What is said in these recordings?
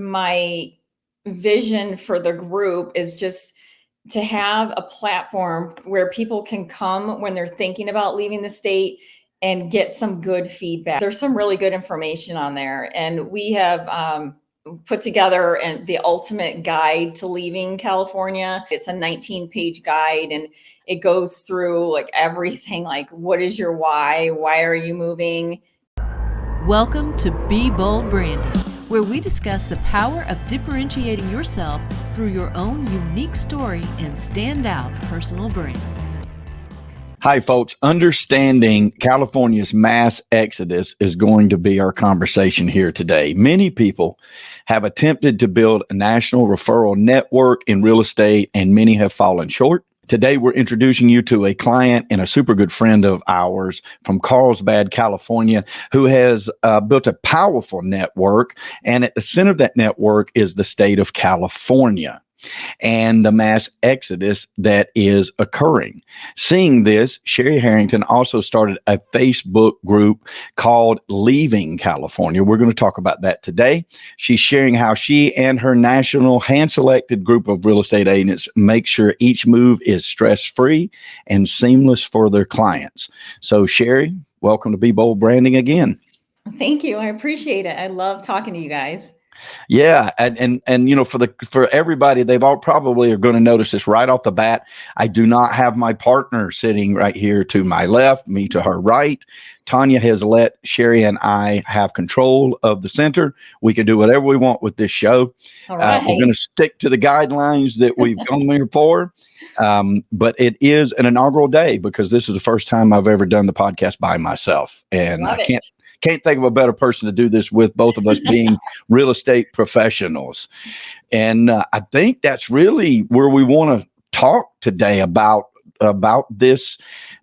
my vision for the group is just to have a platform where people can come when they're thinking about leaving the state and get some good feedback. There's some really good information on there. And we have put together the ultimate guide to leaving California. It's a 19-page guide, and it goes through like everything, like what is your why? Why are you moving? Welcome to Be Bold Branding, where we discuss the power of differentiating yourself through your own unique story and standout personal brand. Hi, folks. Understanding California's mass exodus is going to be our conversation here today. Many people have attempted to build a national referral network in real estate, and many have fallen short. Today, we're introducing you to a client and a super good friend of ours from Carlsbad, California, who has built a powerful network. And at the center of that network is the state of California and the mass exodus that is occurring. Seeing this, Cherie Harrington also started a Facebook group called Leaving California. We're going to talk about that today. She's sharing how she and her national hand-selected group of real estate agents make sure each move is stress-free and seamless for their clients. So, Cherie, welcome to Be Bold Branding again. Thank you. I appreciate it. I love talking to you guys. Yeah, and you know, for everybody, they've all probably are going to notice this right off the bat. I do not have my partner sitting right here to my left, me to her right. Tanya has let Cherie and I have control of the center. We can do whatever we want with this show. All right. We're going to stick to the guidelines that we've come here for. But it is an inaugural day because this is the first time I've ever done the podcast by myself, and I can't think of a better person to do this with, both of us being real estate professionals. And I think that's really where we want to talk today about this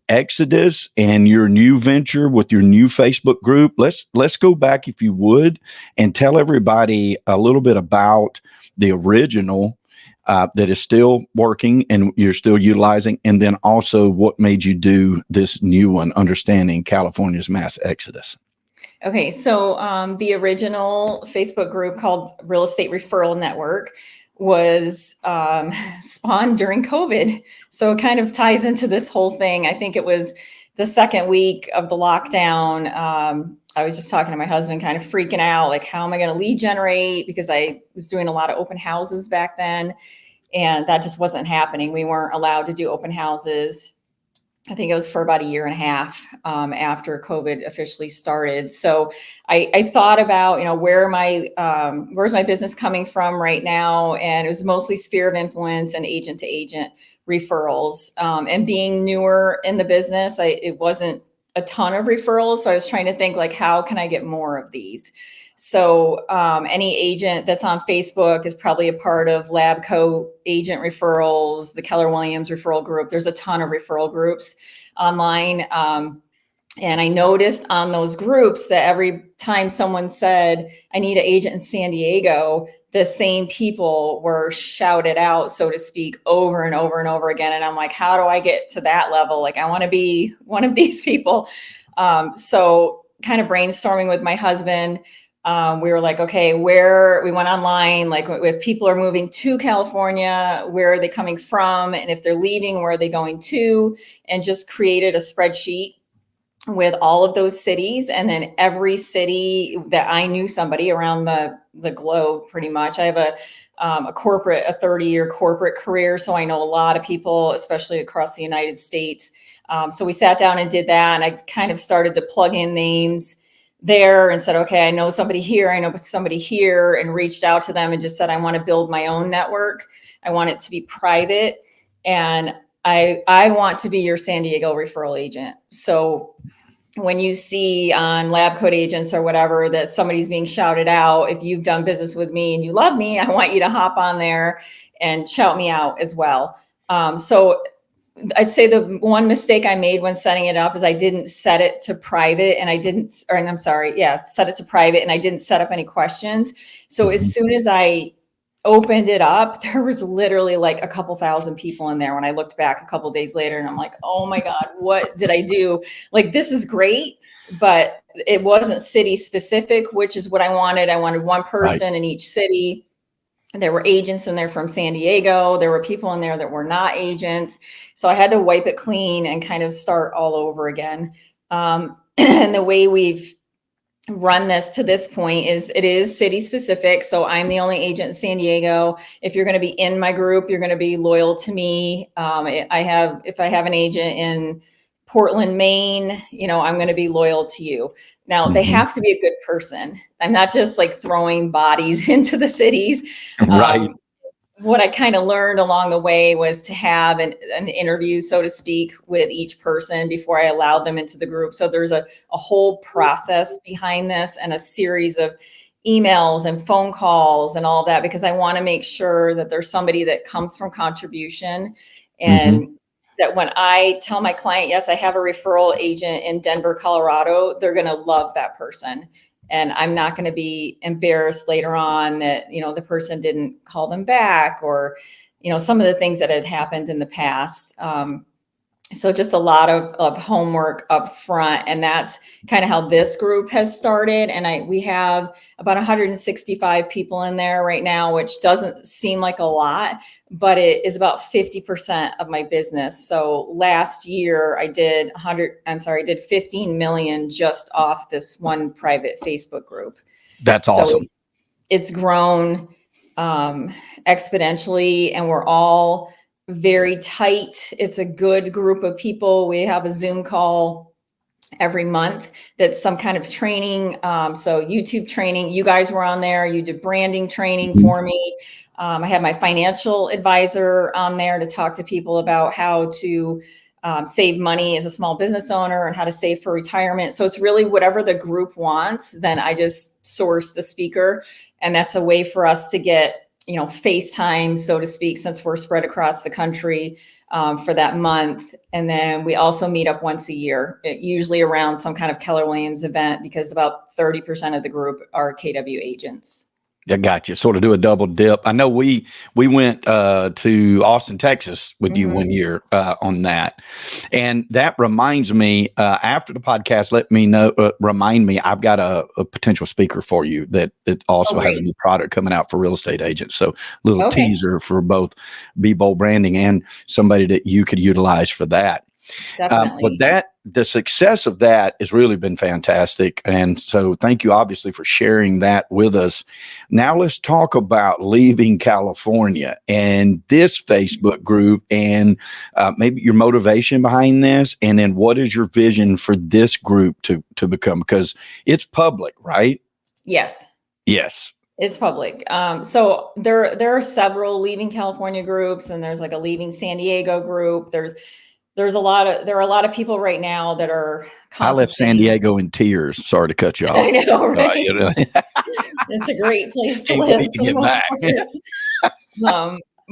exodus and your new venture with your new Facebook group. Let's go back, if you would, and tell everybody a little bit about the original that is still working and you're still utilizing, and then also what made you do this new one, Understanding California's Mass Exodus. Okay, so the original Facebook group called Real Estate Referral Network was spawned during COVID. So it kind of ties into this whole thing. I think it was the second week of the lockdown. I was just talking to my husband, kind of freaking out, like, how am I going to lead generate? Because I was doing a lot of open houses back then, and that just wasn't happening. We weren't allowed to do open houses. I think it was for about a year and a half after COVID officially started. So I thought about, where's my business coming from right now? And it was mostly sphere of influence and agent to agent referrals. And being newer in the business, it wasn't a ton of referrals. So I was trying to think, like, how can I get more of these? So any agent that's on Facebook is probably a part of Labco agent referrals, the Keller Williams referral group. There's a ton of referral groups online. And I noticed on those groups that every time someone said, I need an agent in San Diego, the same people were shouted out, so to speak, over and over and over again. And I'm like, how do I get to that level? Like, I want to be one of these people. So kind of brainstorming with my husband. We were like, okay, we went online, like if people are moving to California, where are they coming from? And if they're leaving, where are they going to? And just created a spreadsheet with all of those cities. And then every city that I knew somebody around the globe, pretty much. I have a 30-year corporate career. So I know a lot of people, especially across the United States. So we sat down and did that. And I kind of started to plug in names there and said, okay, I know somebody here, and reached out to them and just said, I want to build my own network. I want it to be private. And I want to be your San Diego referral agent. So when you see on Lab Coat Agents or whatever that somebody's being shouted out, if you've done business with me and you love me, I want you to hop on there and shout me out as well. So I'd say the one mistake I made when setting it up is I didn't set it to private, set it to private, and I didn't set up any questions. So as soon as I opened it up, there was literally like a couple thousand people in there when I looked back a couple days later, and I'm like, oh my God, what did I do? Like, this is great, but it wasn't city specific, which is what I wanted. I wanted one person in each city. There were agents in there from San Diego. There were people in there that were not agents. So I had to wipe it clean and kind of start all over again. And the way we've run this to this point is it is city specific. So I'm the only agent in San Diego. If you're going to be in my group, you're going to be loyal to me. If I have an agent in Portland, Maine, I'm going to be loyal to you. Now they have to be a good person. I'm not just like throwing bodies into the cities. Right. What I kind of learned along the way was to have an interview, so to speak, with each person before I allowed them into the group. So there's a whole process behind this and a series of emails and phone calls and all that, because I want to make sure that there's somebody that comes from contribution, and that when I tell my client, yes, I have a referral agent in Denver, Colorado, they're going to love that person. And I'm not going to be embarrassed later on that, the person didn't call them back, or, some of the things that had happened in the past. So just a lot of homework up front. And that's kind of how this group has started. And we have about 165 people in there right now, which doesn't seem like a lot, but it is about 50% of my business. So last year I did 15 million just off this one private Facebook group. That's awesome. So it's grown exponentially, and we're all very tight. It's a good group of people. We have a Zoom call every month that's some kind of training. So YouTube training, you guys were on there. You did branding training for me. I had my financial advisor on there to talk to people about how to save money as a small business owner and how to save for retirement. So it's really whatever the group wants. Then I just source the speaker, and that's a way for us to get FaceTime, so to speak, since we're spread across the country for that month. And then we also meet up once a year, usually around some kind of Keller Williams event, because about 30% of the group are KW agents. I got you. Sort of do a double dip. I know we went to Austin, Texas with you one year on that. And that reminds me, after the podcast, remind me, I've got a potential speaker for you that also has a new product coming out for real estate agents. So little teaser for both Be Bold Branding and somebody that you could utilize for that. Definitely. But the success of that has really been fantastic. And so thank you, obviously, for sharing that with us. Now let's talk about leaving California and this Facebook group, and maybe your motivation behind this. And then what is your vision for this group to become? Because it's public, right? Yes. Yes. It's public. So there are several leaving California groups, and there's like a leaving San Diego group. There are a lot of people right now that are. I left San Diego in tears. Sorry to cut you off. I know, right? It's a great place to live. To get back.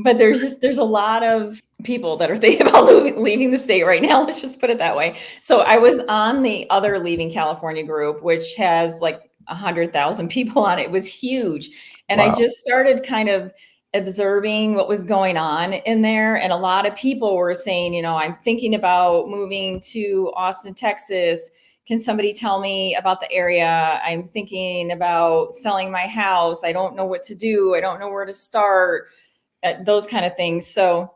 But there's a lot of people that are thinking about leaving the state right now. Let's just put it that way. So I was on the other leaving California group, which has like 100,000 people on it. It was huge. And I just started kind of observing what was going on in there. And a lot of people were saying, I'm thinking about moving to Austin, Texas. Can somebody tell me about the area? I'm thinking about selling my house. I don't know what to do. I don't know where to start, those kind of things. So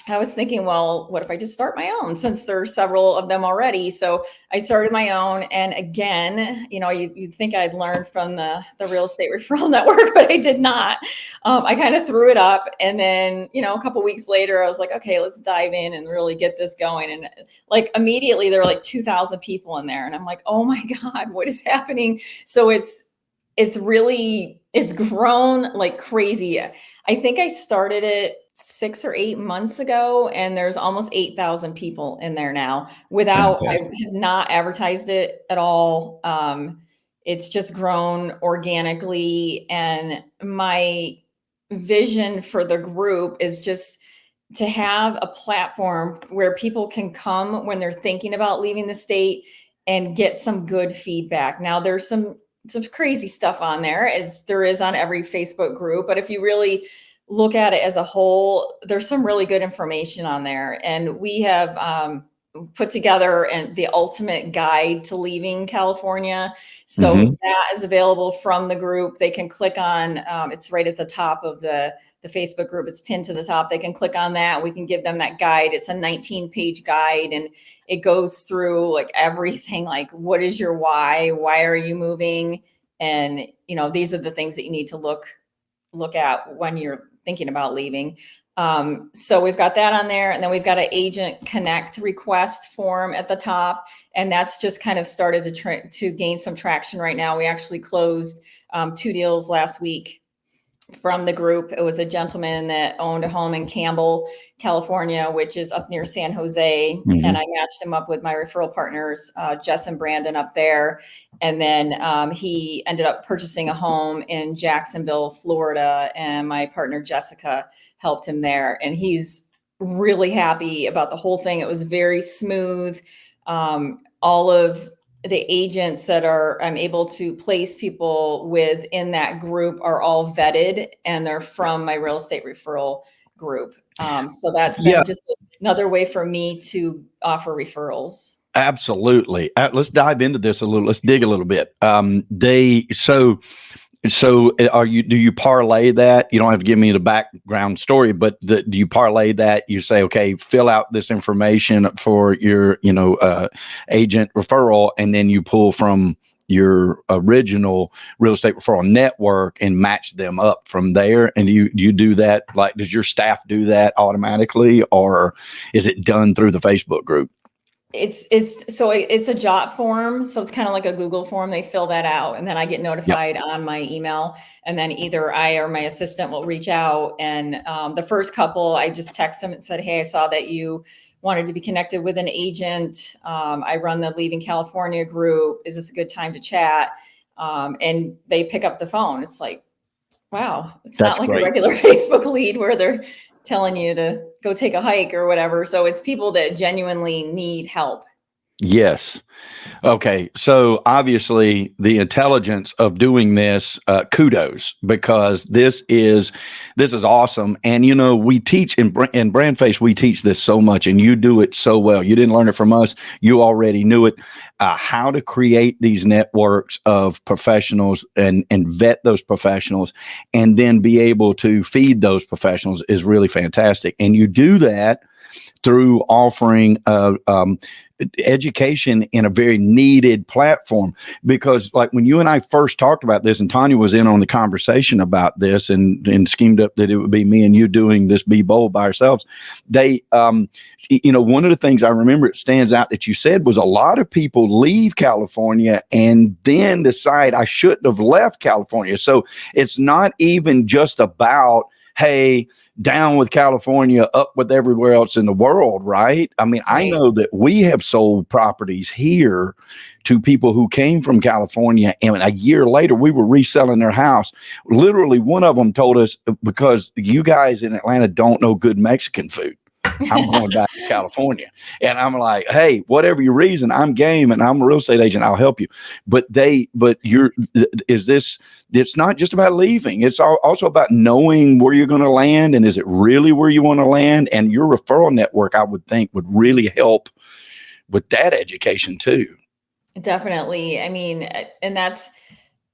I was thinking, well, what if I just start my own, since there are several of them already? So I started my own. And again, you'd think I'd learned from the real estate referral network, but I did not. I kind of threw it up. And then, a couple of weeks later, I was like, okay, let's dive in and really get this going. And like immediately there were like 2,000 people in there. And I'm like, oh my God, what is happening? So it's grown like crazy. I think I started it 6 or 8 months ago, and there's almost 8,000 people in there now I have not advertised it at all. It's just grown organically. And my vision for the group is just to have a platform where people can come when they're thinking about leaving the state and get some good feedback. Now there's some crazy stuff on there, as there is on every Facebook group. But if you really look at it as a whole, there's some really good information on there. And we have put together and the ultimate guide to leaving California. So Mm-hmm. that is available from the group. They can click on, it's right at the top of the Facebook group. It's pinned to the top. They can click on that. We can give them that guide. It's a 19-page guide, and it goes through like everything, like what is your why? Why are you moving? And, these are the things that you need to look at when you're thinking about leaving. So we've got that on there, and then we've got an agent connect request form at the top, and that's just kind of started to gain some traction right now. We actually closed 2 deals last week from the group. It was a gentleman that owned a home in Campbell, California, which is up near San Jose. Mm-hmm. And I matched him up with my referral partners, Jess and Brandon up there. And then he ended up purchasing a home in Jacksonville, Florida. And my partner, Jessica, helped him there. And he's really happy about the whole thing. It was very smooth. All of the agents that I'm able to place people with in that group are all vetted, and they're from my real estate referral group. So that's been just another way for me to offer referrals. Absolutely. Let's dive into this a little. Let's dig a little bit. So do you parlay that? You don't have to give me the background story, but do you parlay that? You say, okay, fill out this information for your, agent referral, and then you pull from your original real estate referral network and match them up from there. And you do that, like, does your staff do that automatically, or is it done through the Facebook group? It's a jot form. So it's kind of like a Google form. They fill that out, and then I get notified on my email, and then either I or my assistant will reach out. And the first couple, I just text them and said, hey, I saw that you wanted to be connected with an agent. I run the Leaving California group. Is this a good time to chat? And they pick up the phone. It's like, wow, it's That's not like great. a regular Facebook lead where they're telling you to go take a hike or whatever. So it's people that genuinely need help. Yes. Okay. So obviously the intelligence of doing this, kudos, because this is awesome. And, we teach in BrandFace, we teach this so much, and you do it so well. You didn't learn it from us. You already knew it, how to create these networks of professionals and vet those professionals, and then be able to feed those professionals is really fantastic. And you do that through offering education in a very needed platform. Because like when you and I first talked about this, and Tanya was in on the conversation about this and schemed up that it would be me and you doing this Be Bold by ourselves, they, one of the things I remember it stands out that you said was a lot of people leave California and then decide I shouldn't have left California. So it's not even just about, hey, down with California, up with everywhere else in the world, right? I mean, I know that we have sold properties here to people who came from California, and a year later, we were reselling their house. Literally, one of them told us, because you guys in Atlanta don't know good Mexican food, I'm going back to California. And I'm like, hey, whatever your reason, I'm game, and I'm a real estate agent. I'll help you. It's not just about leaving. It's also about knowing where you're going to land. And is it really where you want to land? And your referral network, I would think, would really help with that education too. Definitely. I mean, and that's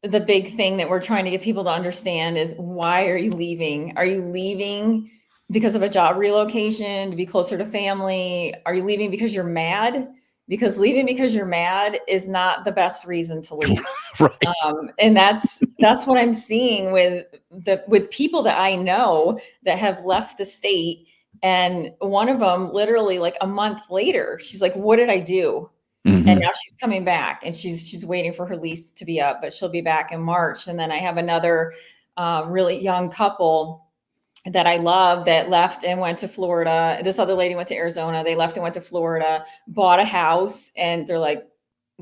the big thing that we're trying to get people to understand is, why are you leaving? Are you leaving because of a job relocation, to be closer to family? Are you leaving because you're mad? Because leaving because you're mad is not the best reason to leave. Right. And that's what I'm seeing with people that I know that have left the state. And one of them, literally like a month later, she's like, what did I do? Mm-hmm. And now she's coming back, and she's waiting for her lease to be up, but she'll be back in March. And then I have another really young couple that I love that left and went to Florida. This other lady went to Arizona. They left and went to Florida, bought a house, and they're like,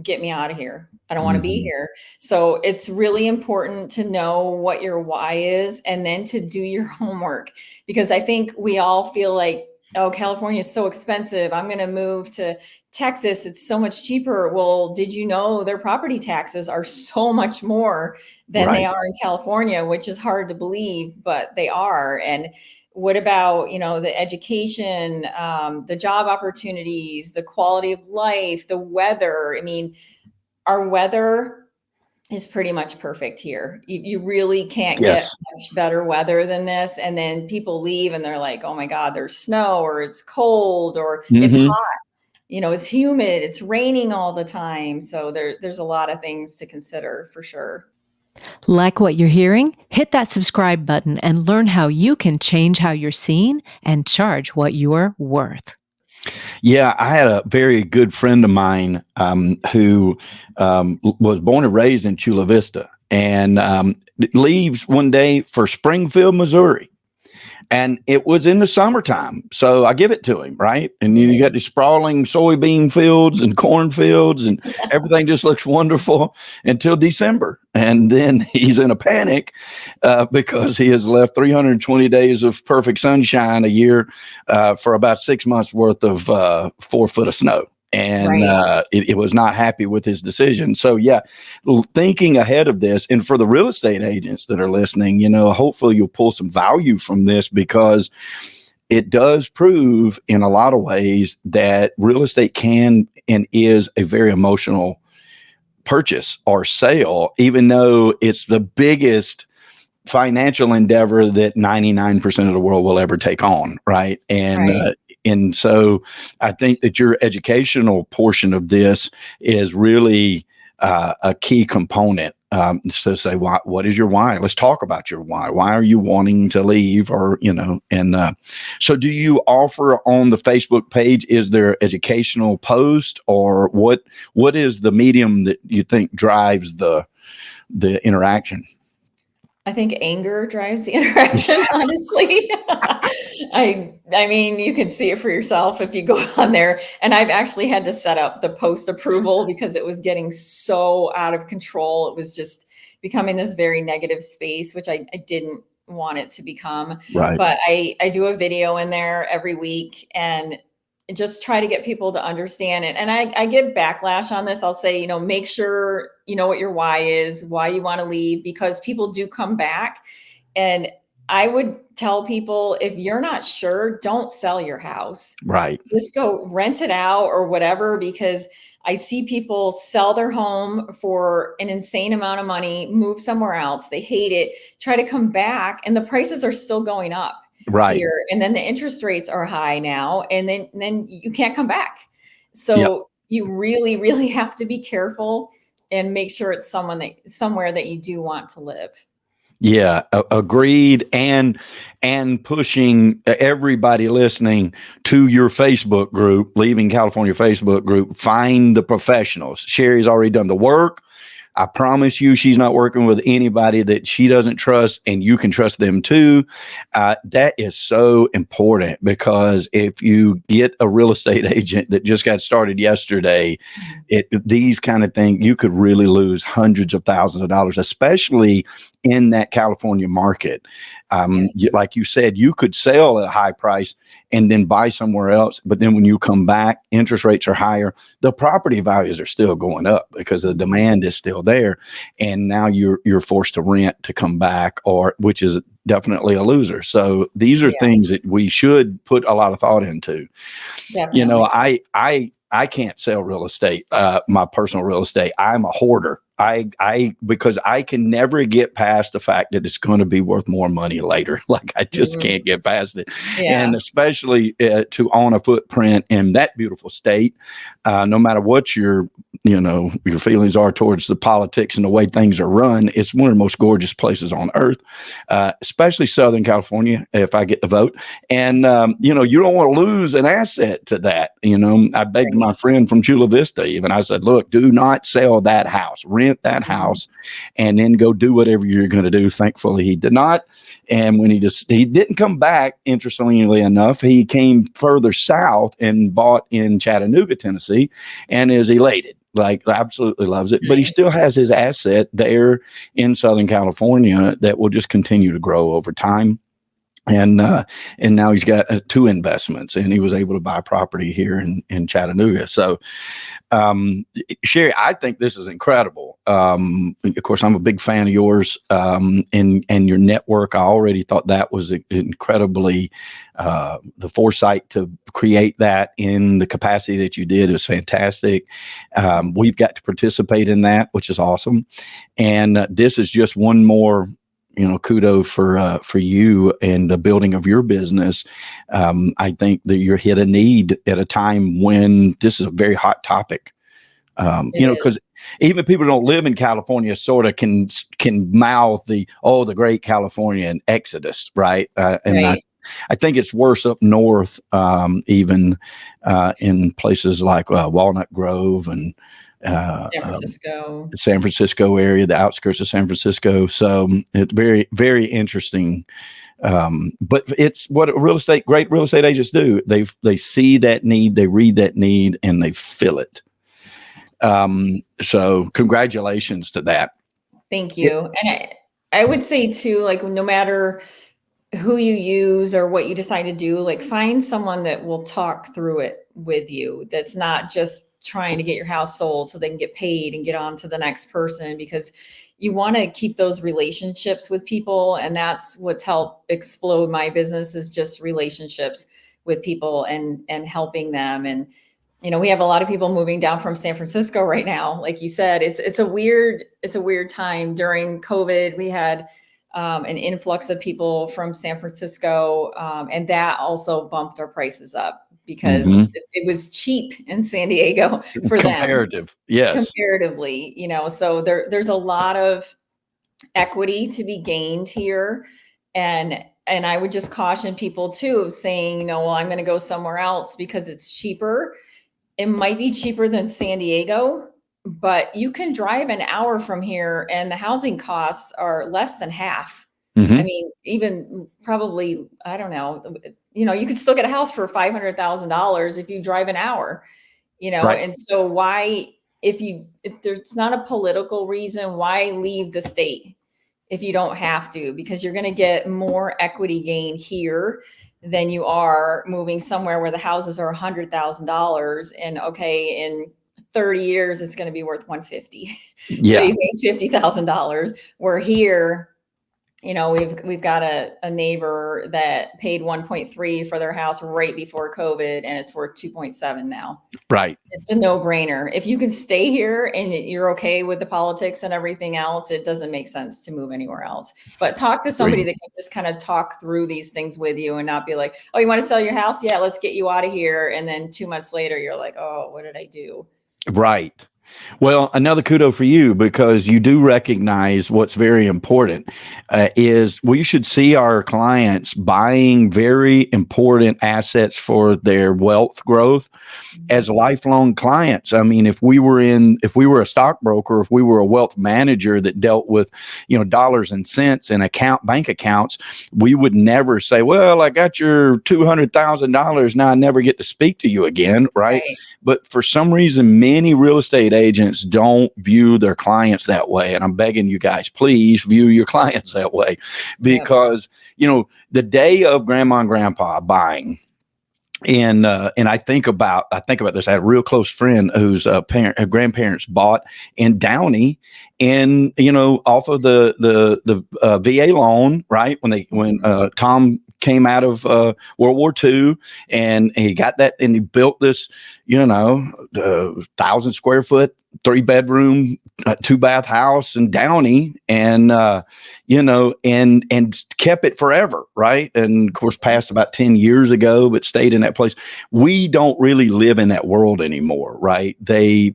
get me out of here. I don't want to be here. So it's really important to know what your why is, and then to do your homework, because I think we all feel like, oh, California is so expensive, I'm going to move to Texas, it's so much cheaper. Well, did you know their property taxes are so much more than they are in California, which is hard to believe, but they are. And What about, the education, the job opportunities, the quality of life, the weather? I mean, our weather is pretty much perfect here. You really can't get Yes. much better weather than this. And then people leave and they're like, oh my God, there's snow, or it's cold, or it's Mm-hmm. hot, it's humid, it's raining all the time. So there's a lot of things to consider for sure. Like what you're hearing? Hit that subscribe button and learn how you can change how you're seen and charge what you're worth. Yeah, I had a very good friend of mine who was born and raised in Chula Vista, and leaves one day for Springfield, Missouri. And it was in the summertime. So I give it to him, right? And you got these sprawling soybean fields and cornfields, and everything just looks wonderful until December. And then he's in a panic because he has left 320 days of perfect sunshine a year for about 6 months worth of 4 foot of snow. And it was not happy with his decision. So, yeah, thinking ahead of this, and for the real estate agents that are listening, hopefully you'll pull some value from this, because it does prove in a lot of ways that real estate can and is a very emotional purchase or sale, even though it's the biggest financial endeavor that 99% of the world will ever take on. Right. And so I think that your educational portion of this is really a key component. So say, what is your why? Let's talk about your why. Why are you wanting to leave? Or, so do you offer on the Facebook page, is there educational post, or what is the medium that you think drives the interaction? I think anger drives the interaction, honestly. I mean, you can see it for yourself if you go on there. And I've actually had to set up the post approval because it was getting so out of control. It was just becoming this very negative space, which I didn't want it to become. Right. But I do a video in there every week and just try to get people to understand it. And I get backlash on this. I'll say, make sure you know what your why is, why you want to leave, because people do come back. And I would tell people, if you're not sure, don't sell your house. Right. Just go rent it out or whatever, because I see people sell their home for an insane amount of money, move somewhere else. They hate it, try to come back, and the prices are still going up. Right. Here. And then the interest rates are high now, and then you can't come back. So you really, really have to be careful and make sure it's somewhere that you do want to live. Yeah, agreed. And pushing everybody listening to your Facebook group, Leaving California Facebook group, find the professionals. Cherie's already done the work. I promise you, she's not working with anybody that she doesn't trust, and you can trust them too. That is so important, because if you get a real estate agent that just got started yesterday, these kind of things, you could really lose hundreds of thousands of dollars, especially in that California market. Like you said, you could sell at a high price and then buy somewhere else. But then when you come back, interest rates are higher. The property values are still going up because the demand is still there. And now you're forced to rent to come back, which is definitely a loser. So these are things that we should put a lot of thought into. Definitely. I can't sell real estate, my personal real estate. I'm a hoarder. Because I can never get past the fact that it's going to be worth more money later. Like I just can't get past it. Yeah. And especially to own a footprint in that beautiful state, no matter what your feelings are towards the politics and the way things are run, it's one of the most gorgeous places on earth, especially Southern California, if I get the vote. And, you don't want to lose an asset to that. I begged my friend from Chula Vista, even I said, look, do not sell that house, rent that house, and then go do whatever you're going to do. Thankfully, he did not. And when he didn't come back, interestingly enough, he came further south and bought in Chattanooga, Tennessee, and is elated. Like absolutely loves it. Nice. But he still has his asset there in Southern California that will just continue to grow over time. And now he's got 2 investments, and he was able to buy property here in Chattanooga. So, Cherie, I think this is incredible. Of course, I'm a big fan of yours, and your network. I already thought that was incredibly, the foresight to create that in the capacity that you did is fantastic. We've got to participate in that, which is awesome. And this is just one more, kudos for you and the building of your business. I think that you're hit a need at a time when this is a very hot topic. Because even people who don't live in California sort of can mouth the great Californian exodus, right? And Right. I think it's worse up north, even in places like Walnut Grove and San Francisco area, the outskirts of San Francisco. So it's very, very interesting. But it's what great real estate agents do. They see that need, they read that need, and they fill it. So congratulations to that. Thank you. And I would say too, like, no matter who you use or what you decide to do, like, find someone that will talk through it with you. That's not just trying to get your house sold so they can get paid and get on to the next person, because you want to keep those relationships with people. And that's what's helped explode my business, is just relationships with people and helping them. And, we have a lot of people moving down from San Francisco right now. Like you said, it's a weird time. During COVID, we had an influx of people from San Francisco. And that also bumped our prices up, because it was cheap in San Diego for Comparative. Yes. Comparatively, so there's a lot of equity to be gained here. And I would just caution people too, of saying, well, I'm going to go somewhere else because it's cheaper. It might be cheaper than San Diego, but you can drive an hour from here and the housing costs are less than half. I mean, even probably, I don't know, you could still get a house for $500,000 if you drive an hour, right. And so why, if there's not a political reason, why leave the state if you don't have to? Because you're going to get more equity gain here than you are moving somewhere where the houses are $100,000, and in 30 years, it's going to be worth $150,000. Yeah. So you made $50,000. We're here, we've got a neighbor that paid 1.3 for their house right before COVID, and it's worth 2.7 now. Right. It's a no-brainer. If you can stay here and you're okay with the politics and everything else, it doesn't make sense to move anywhere else. But talk to somebody that can just kind of talk through these things with you and not be like, oh, you want to sell your house? Yeah, let's get you out of here. And then 2 months later, you're like, oh, what did I do? Right. Well, another kudo for you, because you do recognize what's very important is we should see our clients buying very important assets for their wealth growth as lifelong clients. I mean, if we were a stockbroker, if we were a wealth manager that dealt with, dollars and cents and bank accounts, we would never say, well, I got your $200,000. Now I never get to speak to you again. Right. But for some reason, many real estate agents don't view their clients that way. And I'm begging you guys, please view your clients that way, because, the day of grandma and grandpa buying, and I think about this. I had a real close friend whose grandparents bought in Downey, and off of the VA loan, right, when Tom came out of World War II, and he got that, and he built this 1,000 square foot 3-bedroom 2-bath house in Downey, and and kept it forever, right? And of course passed about 10 years ago, but stayed in that place. We don't really live in that world anymore, right?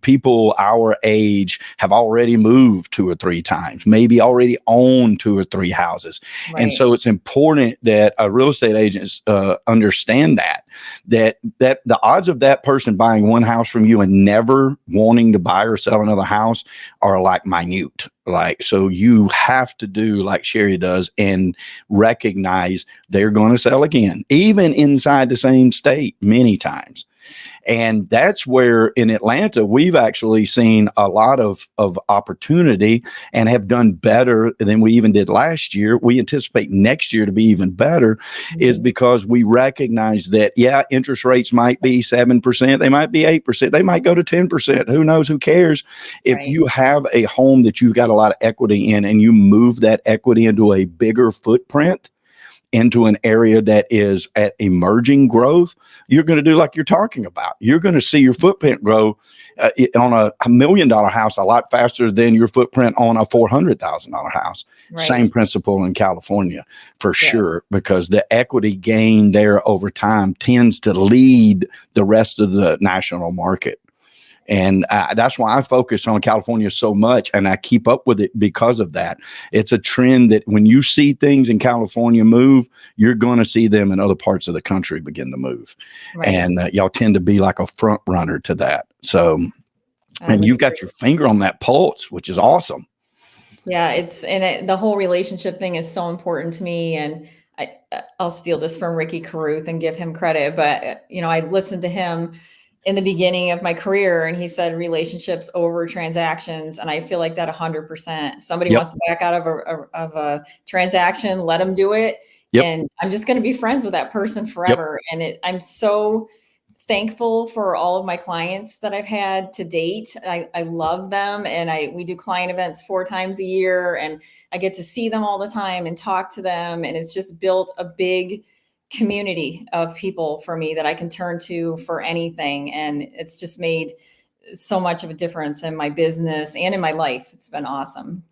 People our age have already moved 2 or 3 times, maybe already own 2 or 3 houses. Right. And so it's important that real estate agents understand that the odds of that person buying one house from you and never wanting to buy or sell another house are like minute. So you have to do like Cherie does and recognize they're going to sell again, even inside the same state many times. And that's where in Atlanta, we've actually seen a lot of opportunity and have done better than we even did last year. We anticipate next year to be even better, is because we recognize that, yeah, interest rates might be 7%, they might be 8%, they might go to 10%. Who knows? Who cares? If Right. you have a home that you've got a lot of equity in and you move that equity into a bigger footprint, into an area that is at emerging growth, you're going to do like you're talking about. You're going to see your footprint grow on a $1 million house a lot faster than your footprint on a $400,000 house. Right. Same principle in California for sure, because the equity gain there over time tends to lead the rest of the national market. And that's why I focus on California so much, and I keep up with it because of that. It's a trend that when you see things in California move, you're going to see them in other parts of the country begin to move. Right. And y'all tend to be like a front runner to that. So, and you've got your finger on that pulse, which is awesome. Yeah, the whole relationship thing is so important to me. And I'll steal this from Ricky Carruth and give him credit. But, I listened to him in the beginning of my career, and he said relationships over transactions. And I feel like that 100%. If somebody wants to back out of a transaction, let them do it. And I'm just going to be friends with that person forever. And I'm so thankful for all of my clients that I've had to date. I love them. And we do client events 4 times a year, and I get to see them all the time and talk to them. And it's just built a big community of people for me that I can turn to for anything. And it's just made so much of a difference in my business and in my life. It's been awesome.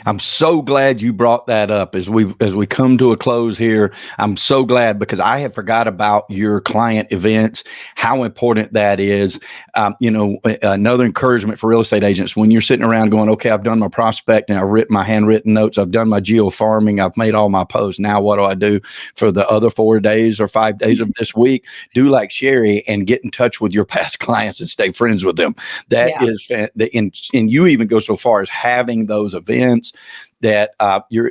I'm so glad you brought that up as we come to a close here. I'm so glad, because I had forgot about your client events, how important that is. Another encouragement for real estate agents, when you're sitting around going, okay, I've done my prospecting, I've written my handwritten notes, I've done my geo farming, I've made all my posts. Now what do I do for the other 4 days or 5 days of this week? Do like Cherie and get in touch with your past clients and stay friends with them. That is, and you even go so far as having those events that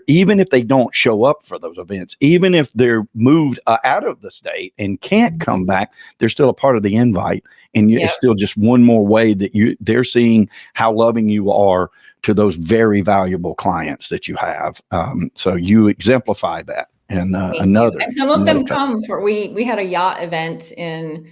even if they don't show up for those events, even if they're moved out of the state and can't come back, they're still a part of the invite. And it's still just one more way that they're seeing how loving you are to those very valuable clients that you have. So you exemplify that. And and some of them come for, we had a yacht event in,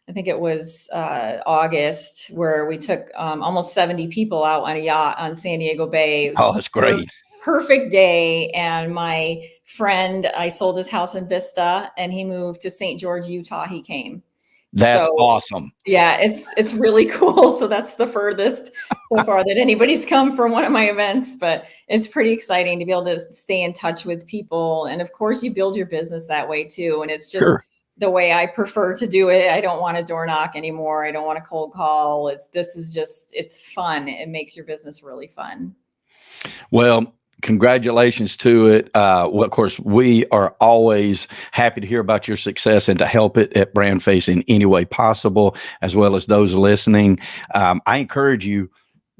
I think it was August, where we took almost 70 people out on a yacht on San Diego Bay. Oh, that's great. Perfect day. And my friend, I sold his house in Vista, and he moved to St. George, Utah. He came. That's awesome. Yeah, it's really cool. So that's the furthest so far that anybody's come from one of my events, but it's pretty exciting to be able to stay in touch with people. And of course, you build your business that way too. And it's just the way I prefer to do it. I don't want to door knock anymore. I don't want to cold call. It's fun. It makes your business really fun. Well, congratulations to it. Well, of course, we are always happy to hear about your success and to help it at BrandFace in any way possible, as well as those listening. I encourage you,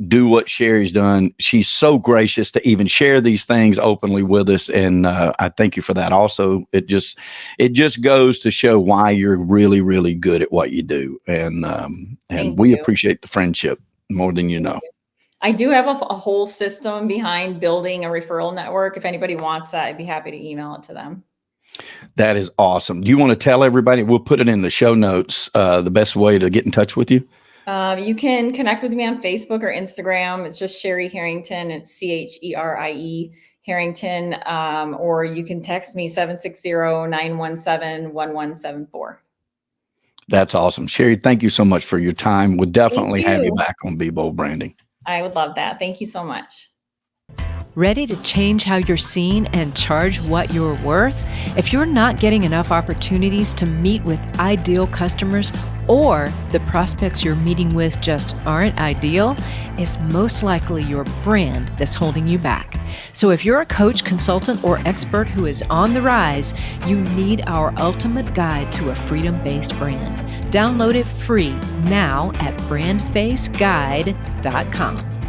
do what Cherie's done. She's so gracious to even share these things openly with us. And I thank you for that. Also, it just goes to show why you're really, really good at what you do. And we appreciate the friendship more than you know. I do have a whole system behind building a referral network. If anybody wants that, I'd be happy to email it to them. That is awesome. Do you want to tell everybody? We'll put it in the show notes, the best way to get in touch with you. You can connect with me on Facebook or Instagram. It's just Cherie Harrington. It's Cherie Harrington. Or you can text me 760-917-1174. That's awesome. Cherie, thank you so much for your time. We'll definitely have you back on Be Bold Branding. I would love that. Thank you so much. Ready to change how you're seen and charge what you're worth? If you're not getting enough opportunities to meet with ideal customers, or the prospects you're meeting with just aren't ideal, it's most likely your brand that's holding you back. So if you're a coach, consultant, or expert who is on the rise, you need our ultimate guide to a freedom-based brand. Download it free now at brandfaceguide.com.